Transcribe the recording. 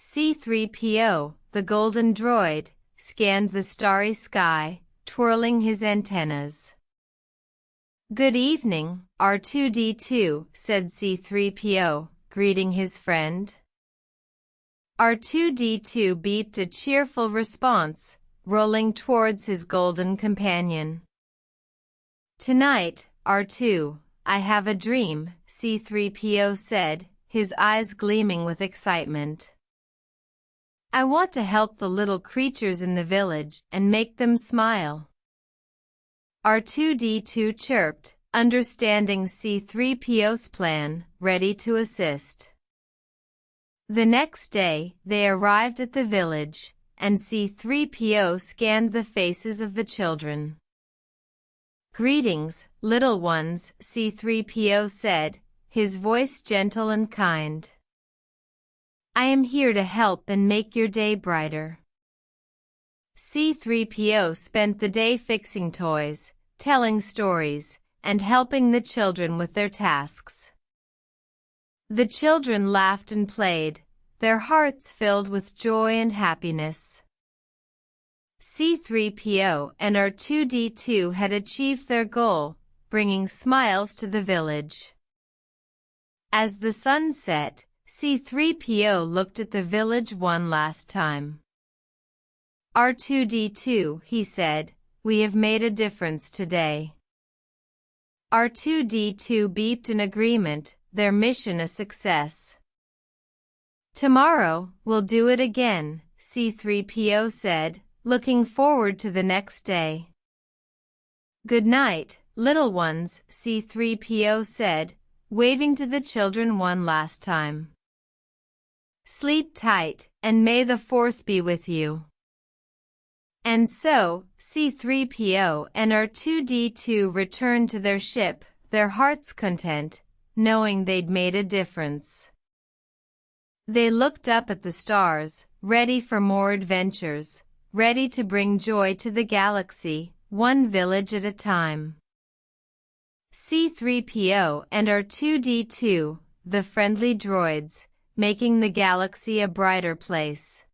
C-3PO, the golden droid, scanned the starry sky, twirling his antennas. "Good evening, R2-D2, said C-3PO, greeting his friend. R2-D2 beeped a cheerful response, rolling towards his golden companion. "Tonight, R2, I have a dream," C-3PO said, his eyes gleaming with excitement. "I want to help the little creatures in the village and make them smile." R2-D2 chirped, understanding C-3PO's plan, ready to assist. The next day, they arrived at the village, and C-3PO scanned the faces of the children. "Greetings, little ones," C-3PO said, his voice gentle and kind. "I am here to help and make your day brighter." C-3PO spent the day fixing toys, telling stories, and helping the children with their tasks. The children laughed and played, their hearts filled with joy and happiness. C-3PO and R2-D2 had achieved their goal, bringing smiles to the village. As the sun set, C-3PO looked at the village one last time. "R2-D2, he said, we have made a difference today." R2-D2 beeped in agreement, their mission a success. "Tomorrow, we'll do it again," C-3PO said, looking forward to the next day. "Good night, little ones," C-3PO said, waving to the children one last time. "Sleep tight, and may the Force be with you." And so, C-3PO and R2-D2 returned to their ship, their hearts content, knowing they'd made a difference. They looked up at the stars, ready for more adventures, ready to bring joy to the galaxy, one village at a time. C-3PO and R2-D2, the friendly droids, making the galaxy a brighter place.